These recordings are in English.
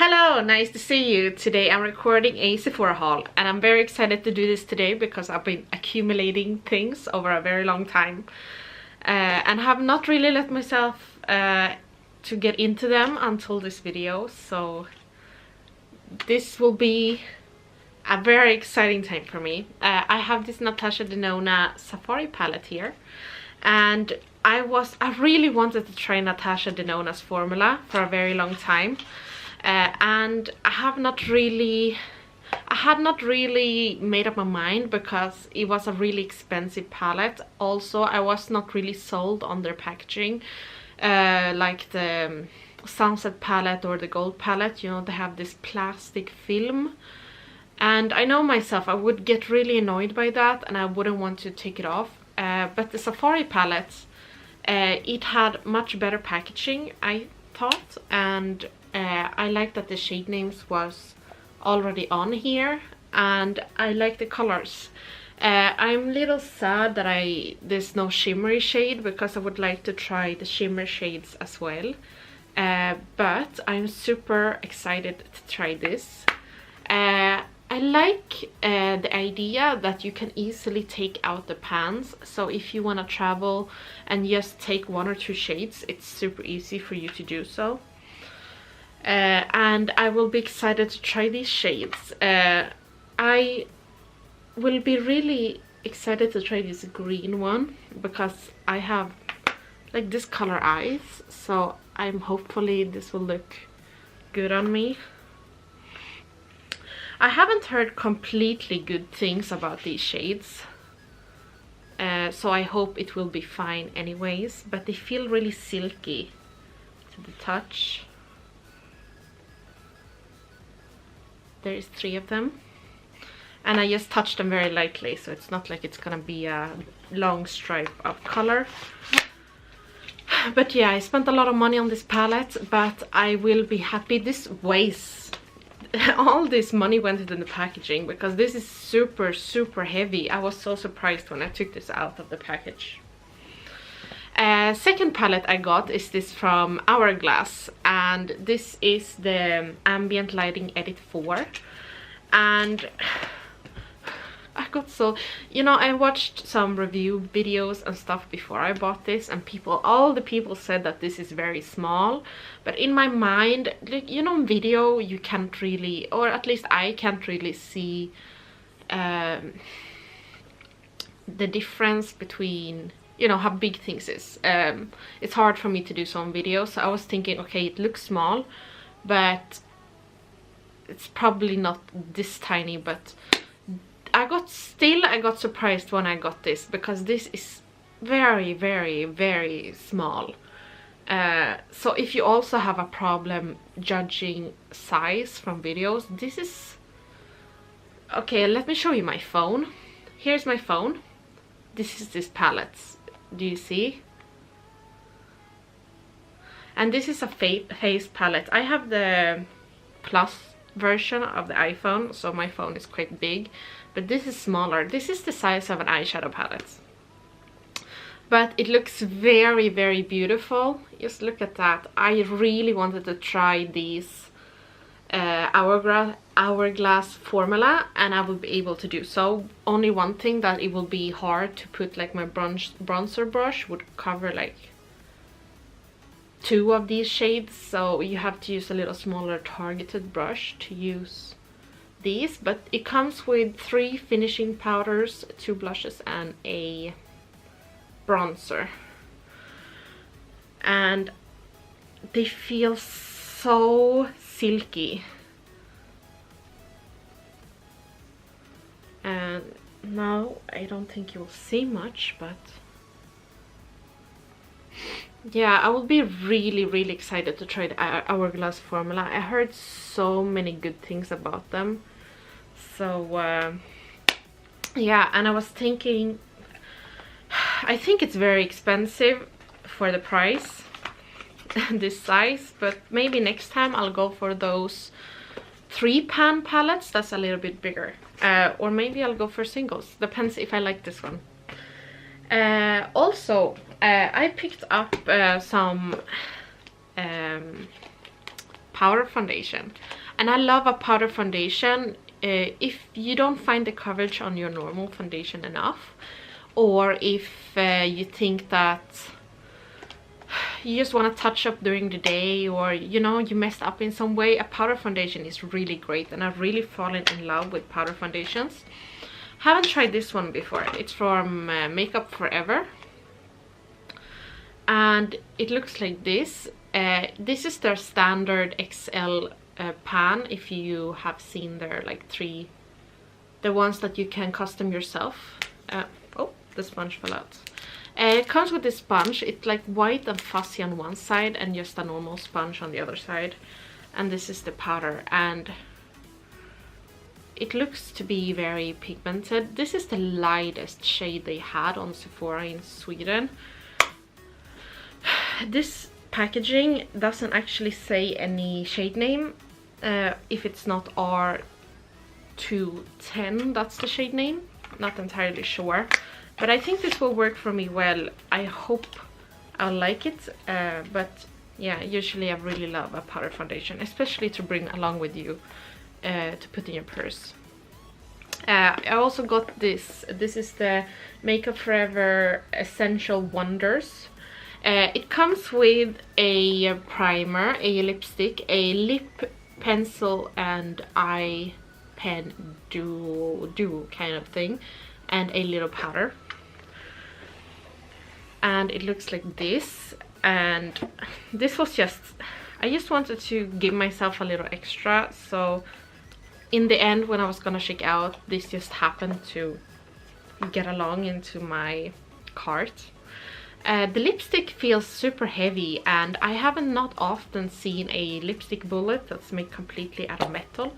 Hello, nice to see you. Today I'm recording a Sephora haul and I'm very excited to do this today because I've been accumulating things over a very long time and have not really let myself to get into them until this video, so this will be a very exciting time for me. I have this Natasha Denona Safari palette here, and I really wanted to try Natasha Denona's formula for a very long time. And I had not really made up my mind because it was a really expensive palette. Also, I was not really sold on their packaging, like the Sunset palette or the Gold palette. You know, they have this plastic film, and I know myself, I would get really annoyed by that and I wouldn't want to take it off. But the Safari palette, it had much better packaging, I thought, and I like that the shade names was already on here, and I like the colors. I'm a little sad that there's no shimmery shade because I would like to try the shimmer shades as well. But I'm super excited to try this. I like the idea that you can easily take out the pans, so if you want to travel and just take one or two shades, it's super easy for you to do so. And I will be excited to try these shades. I will be really excited to try this green one because I have like this color eyes, so hopefully this will look good on me. I haven't heard completely good things about these shades, so I hope it will be fine anyways, but they feel really silky to the touch. There's 3 of them, and I just touched them very lightly, so it's not like it's gonna be a long stripe of color. But yeah, I spent a lot of money on this palette, but I will be happy. This weighs all this money went into the packaging because this is super heavy. I was so surprised when I took this out of the package. Second palette I got is this from Hourglass, and this is the Ambient Lighting Edit 4. And I got so, you know, I watched some review videos and stuff before I bought this, and all the people said that this is very small, but in my mind, like, you know, in video you can't really, or at least I can't really see the difference between, you know, how big things is. It's hard for me to do some videos, so I was thinking, okay, it looks small, but it's probably not this tiny. But I got surprised when I got this because this is very small. So if you also have a problem judging size from videos, this is okay. Let me show you my phone. Here's my phone. This is this palette. Do you see? And this is a face palette. I have the Plus version of the iPhone, so my phone is quite big, but this is smaller. This is the size of an eyeshadow palette, but it looks very beautiful. Just look at that. I really wanted to try these Hourglass formula, and I will be able to do so. Only one thing, that it will be hard to put, like, my bronzer brush would cover like 2 of these shades, so you have to use a little smaller targeted brush to use these. But it comes with 3 finishing powders, 2 blushes and a bronzer, and they feel so silky. And now I don't think you'll see much, but yeah, I will be really excited to try the Hourglass formula. I heard so many good things about them, so yeah. And I was thinking, I think it's very expensive for the price, this size, but maybe next time I'll go for those 3-pan palettes that's a little bit bigger, or maybe I'll go for singles, depends if I like this one. Also, I picked up some powder foundation. And I love a powder foundation if you don't find the coverage on your normal foundation enough, or if you think that you just want to touch up during the day, or you know, you messed up in some way, a powder foundation is really great. And I've really fallen in love with powder foundations. Haven't tried this one before. It's from Makeup Forever, and it looks like this. This is their standard XL pan, if you have seen their like the ones that you can custom yourself. Oh, the sponge fell out. It comes with this sponge. It's like white and fuzzy on one side and just a normal sponge on the other side. And this is the powder, and it looks to be very pigmented. This is the lightest shade they had on Sephora in Sweden. This packaging doesn't actually say any shade name. If it's not R210, that's the shade name. Not entirely sure. But I think this will work for me well. I hope I'll like it. But yeah, usually I really love a powder foundation, especially to bring along with you to put in your purse. I also got this. This is the Makeup Forever Essential Wonders. It comes with a primer, a lipstick, a lip pencil and eye pen duo kind of thing, and a little powder. And it looks like this. And this was just, I just wanted to give myself a little extra, so in the end, when I was gonna check out, this just happened to get along into my cart. The lipstick feels super heavy, and I haven't not often seen a lipstick bullet that's made completely out of metal.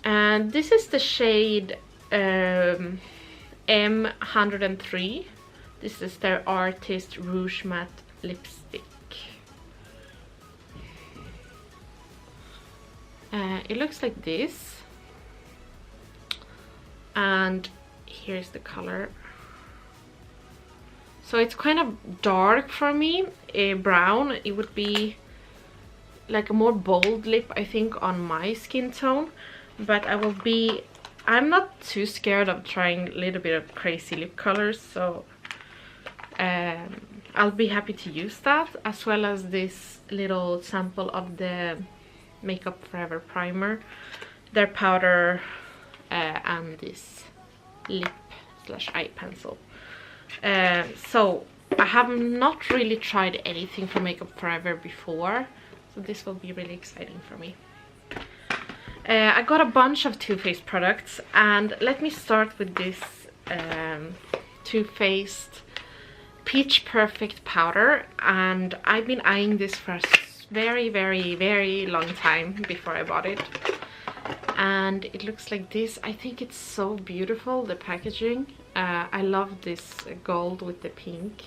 And this is the shade M103. This is their Artist Rouge Matte lipstick. It looks like this, and here's the color. So it's kind of dark for me, brown. It would be like a more bold lip, I think, on my skin tone. But I'm not too scared of trying a little bit of crazy lip colors, so I'll be happy to use that, as well as this little sample of the Makeup Forever primer, their powder, and this lip/eye pencil. So I have not really tried anything from Makeup Forever before, so this will be really exciting for me. I got a bunch of Too Faced products, and let me start with this Too Faced Peach Perfect powder. And I've been eyeing this for a very long time before I bought it, and it looks like this. I think it's so beautiful, the packaging. I love this gold with the pink.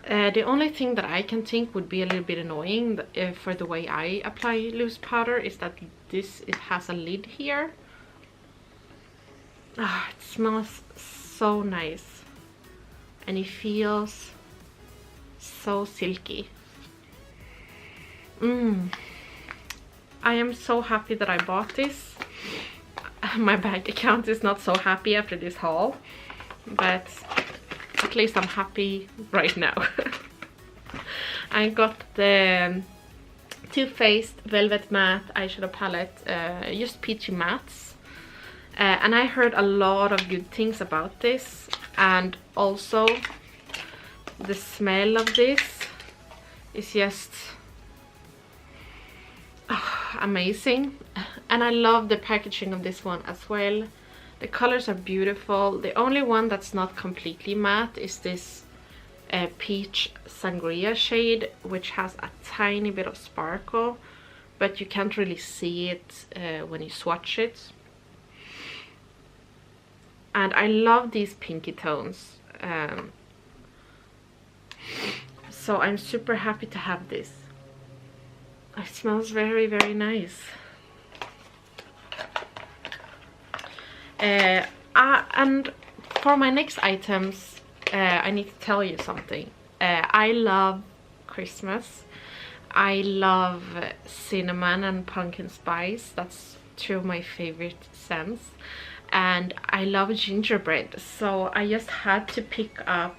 The only thing that I can think would be a little bit annoying for the way I apply loose powder is that it has a lid here. It smells so nice, and it feels so silky. I am so happy that I bought this. My bank account is not so happy after this haul, but at least I'm happy right now. I got the Too Faced Velvet Matte eyeshadow palette, just peachy mattes. And I heard a lot of good things about this, and also the smell of this is just amazing. And I love the packaging of this one as well. The colors are beautiful. The only one that's not completely matte is this peach sangria shade, which has a tiny bit of sparkle, but you can't really see it when you swatch it. And I love these pinky tones, so I'm super happy to have this. It smells very nice. And for my next items, I need to tell you something. I love Christmas, I love cinnamon and pumpkin spice. That's two of my favorite scents. And I love gingerbread, so I just had to pick up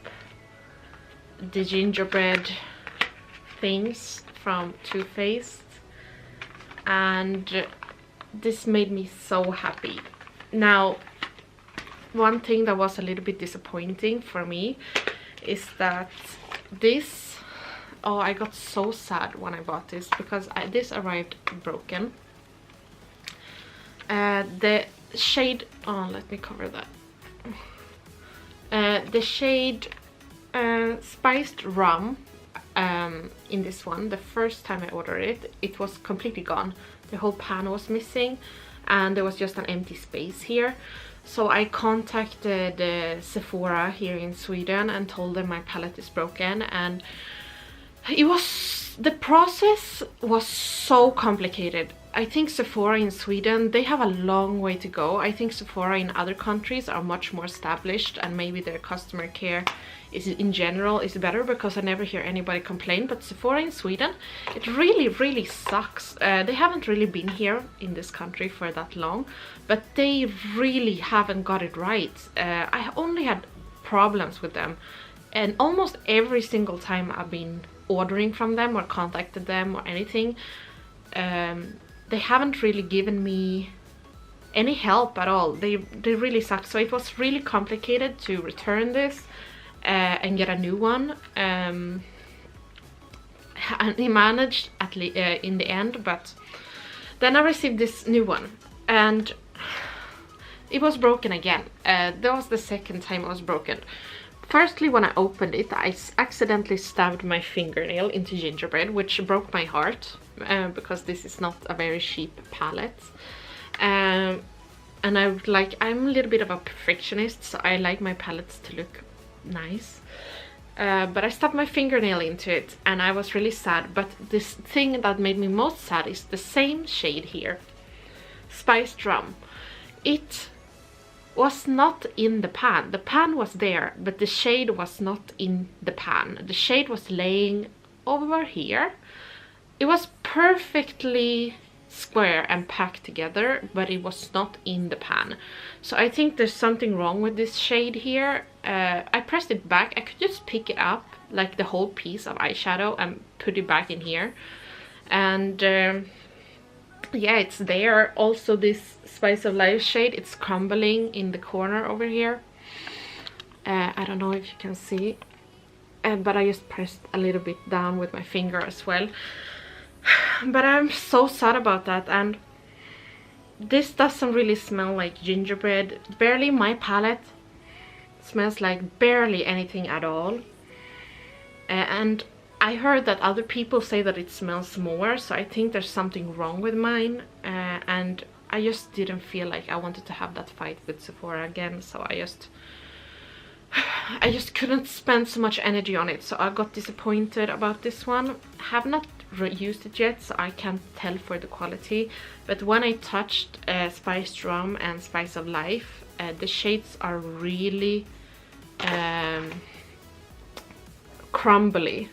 the gingerbread things from Too Faced, and this made me so happy. Now, one thing that was a little bit disappointing for me is that this, oh, I got so sad when I bought this because this arrived broken. The shade, oh, let me cover that. The shade spiced rum in this one, the first time I ordered it, it was completely gone. The whole pan was missing and there was just an empty space here. So I contacted Sephora here in Sweden and told them my palette is broken, and the process was so complicated. I think Sephora in Sweden, they have a long way to go. I think Sephora in other countries are much more established, and maybe their customer care is in general is better, because I never hear anybody complain. But Sephora in Sweden, it really sucks. They haven't really been here in this country for that long, but they really haven't got it right. I only had problems with them, and almost every single time I've been ordering from them or contacted them or anything, they haven't really given me any help at all. They really suck. So it was really complicated to return this and get a new one, and he managed at in the end. But then I received this new one and it was broken again. That was the second time it was broken. Firstly, when I opened it, I accidentally stabbed my fingernail into gingerbread, which broke my heart, because this is not a very cheap palette. And I'm a little bit of a perfectionist, so I like my palettes to look nice. But I stabbed my fingernail into it and I was really sad. But this thing that made me most sad is the same shade here, Spiced Rum. It was not in the pan. The pan was there, but the shade was not in the pan. The shade was laying over here. It was perfectly square and packed together, but it was not in the pan. So I think there's something wrong with this shade here. I pressed it back. I could just pick it up, like the whole piece of eyeshadow, and put it back in here. And yeah, it's there. Also, this Spice of Life shade, it's crumbling in the corner over here. I don't know if you can see, but I just pressed a little bit down with my finger as well. But I'm so sad about that. And this doesn't really smell like gingerbread. Barely. My palette smells like barely anything at all. And I heard that other people say that it smells more, so I think there's something wrong with mine. And I just didn't feel like I wanted to have that fight with Sephora again, so I just couldn't spend so much energy on it. So I got disappointed about this one. I have not used it yet, so I can't tell for the quality. But when I touched Spiced Rum and Spice of Life, the shades are really crumbly.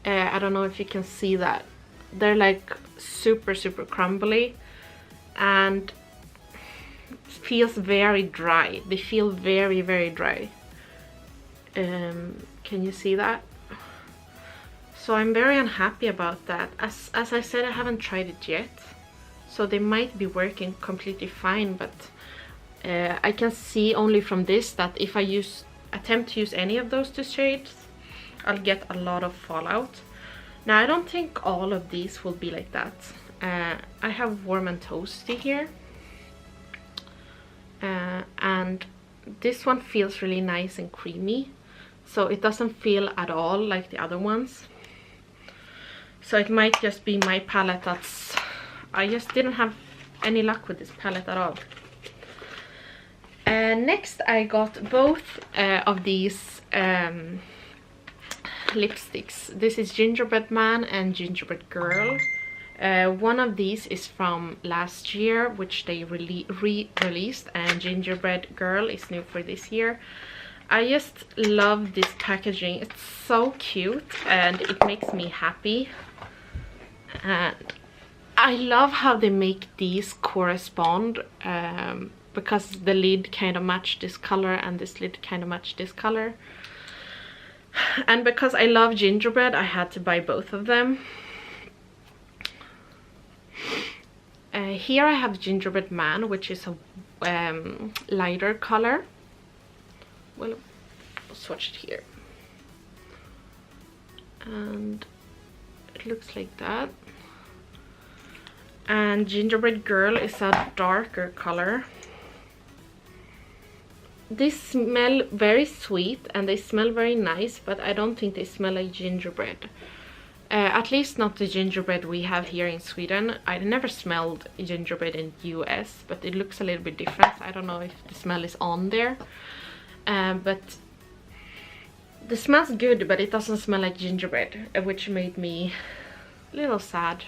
I don't know if you can see that. They're like super crumbly and feels very dry. They feel very dry. Can you see that? So I'm very unhappy about that. As I said, I haven't tried it yet, so they might be working completely fine, but I can see only from this that if I attempt to use any of those two shades, I'll get a lot of fallout. Now, I don't think all of these will be like that. I have Warm and Toasty here. And this one feels really nice and creamy. So it doesn't feel at all like the other ones. So it might just be my palette that's... I just didn't have any luck with this palette at all. Next, I got both of these lipsticks. This is Gingerbread Man and Gingerbread Girl. One of these is from last year, which they re-released, and Gingerbread Girl is new for this year. I just love this packaging. It's so cute and it makes me happy. And I love how they make these correspond, because the lid kind of match this color and this lid kind of match this color. And because I love gingerbread, I had to buy both of them. Here I have Gingerbread Man, which is a lighter color. Well, I'll swatch it here. And it looks like that. And Gingerbread Girl is a darker color. They smell very sweet and they smell very nice, but I don't think they smell like gingerbread. At least not the gingerbread we have here in Sweden. I never smelled gingerbread in US, but it looks a little bit different. I don't know if the smell is on there. But the smell's good, but it doesn't smell like gingerbread, which made me a little sad.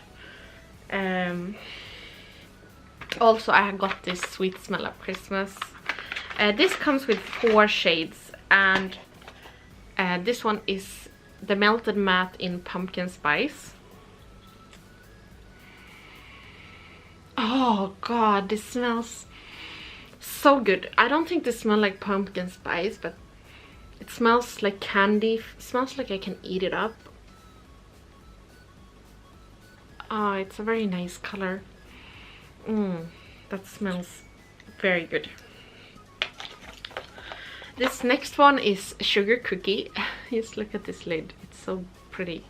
Also, I got this Sweet Smell of Christmas. This comes with 4 shades, and this one is the Melted Matte in Pumpkin Spice. Oh god, this smells so good. I don't think this smells like pumpkin spice, but it smells like candy. It smells like I can eat it up. Oh, it's a very nice color. That smells very good. This next one is Sugar Cookie. Just look at this lid. It's so pretty.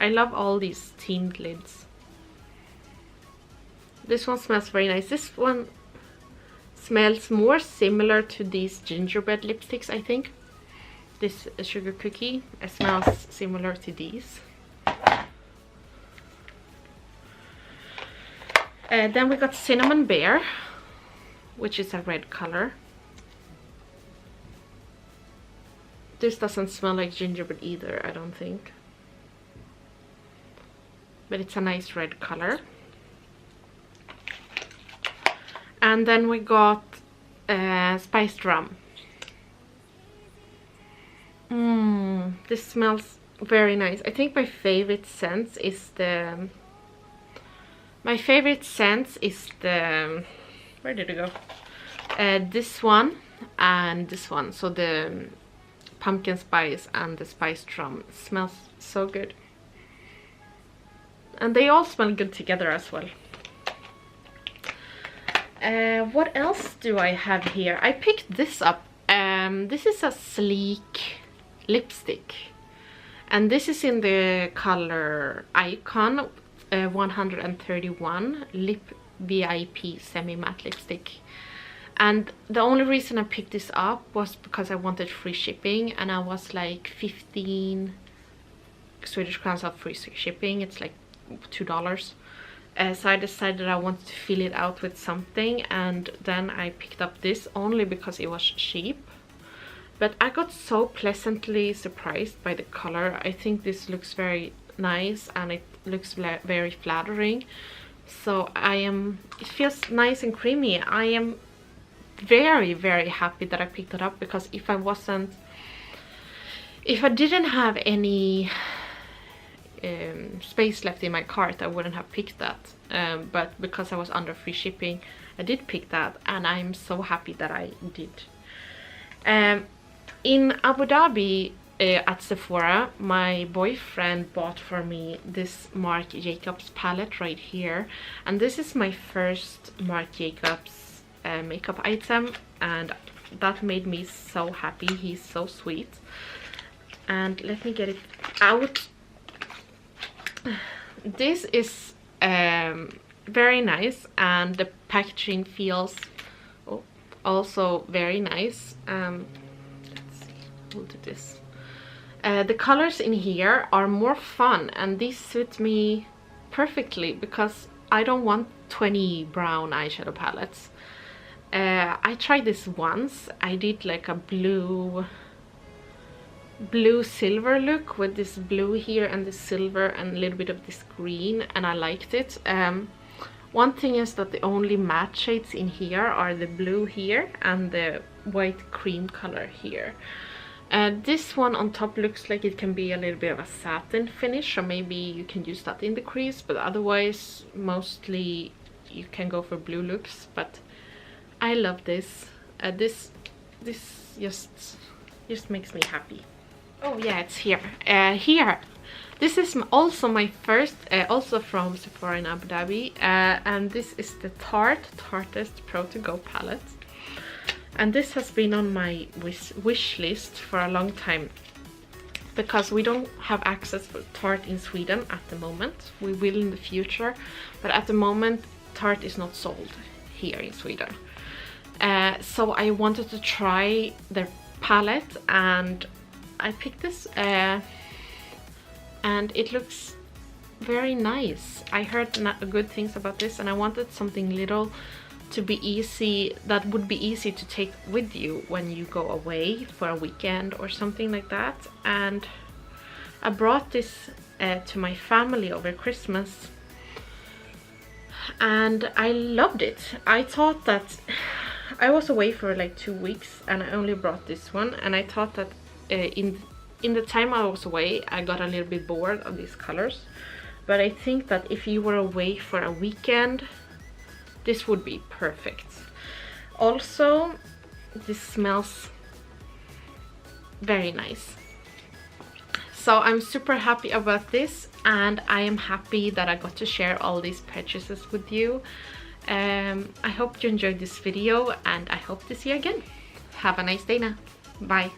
I love all these themed lids. This one smells very nice. This one smells more similar to these gingerbread lipsticks, I think. This Sugar Cookie smells similar to these. Then we got Cinnamon Bear, which is a red color. This doesn't smell like gingerbread either, I don't think. But it's a nice red color. And then we got Spiced Rum. This smells very nice. I think my favorite scent is the... My favorite scent is the... Where did it go? This one and this one. So the pumpkin spice and the spiced rum. It smells so good. And they all smell good together as well. What else do I have here? I picked this up. This is a sleek lipstick. And this is in the color Icon 131 Lip VIP Semi-Matte Lipstick. And the only reason I picked this up was because I wanted free shipping, and I was like 15 Swedish crowns of free shipping. It's like $2. So I decided I wanted to fill it out with something, and then I picked up this only because it was cheap. But I got so pleasantly surprised by the color. I think this looks very nice and it looks very flattering. So it feels nice and creamy. I am very, very happy that I picked it up, because if I didn't have any space left in my cart, I wouldn't have picked that. But because I was under free shipping, I did pick that, and I'm so happy that I did. In Abu Dhabi, at Sephora, my boyfriend bought for me this Marc Jacobs palette right here, and this is my first Marc Jacobs makeup item, and that made me so happy. He's so sweet. And let me get it out. This is very nice, and the packaging feels also very nice. Let's see, we'll do this. The colors in here are more fun, and these suit me perfectly because I don't want 20 brown eyeshadow palettes. I tried this once. I did like a blue silver look with this blue here and this silver and a little bit of this green, and I liked it. One thing is that the only matte shades in here are the blue here and the white cream color here. This one on top looks like it can be a little bit of a satin finish, so maybe you can use that in the crease, but otherwise mostly you can go for blue looks. But I love this. This just makes me happy. Oh yeah, it's here. Here. This is also my first, also from Sephora in Abu Dhabi, and this is the Tartist Pro To Go palette. And this has been on my wish list for a long time, because we don't have access to Tarte in Sweden at the moment. We will in the future, but at the moment Tarte is not sold here in Sweden. So I wanted to try their palette, and I picked this, and it looks very nice. I heard good things about this, and I wanted something little to be easy, that would be easy to take with you when you go away for a weekend or something like that. And I brought this to my family over Christmas, and I loved it. I thought that I was away for like 2 weeks and I only brought this one, and I thought that in the time I was away I got a little bit bored of these colors, but I think that if you were away for a weekend, this would be perfect. Also, this smells very nice. So I'm super happy about this, and I am happy that I got to share all these purchases with you. I hope you enjoyed this video, and I hope to see you again. Have a nice day now. Bye.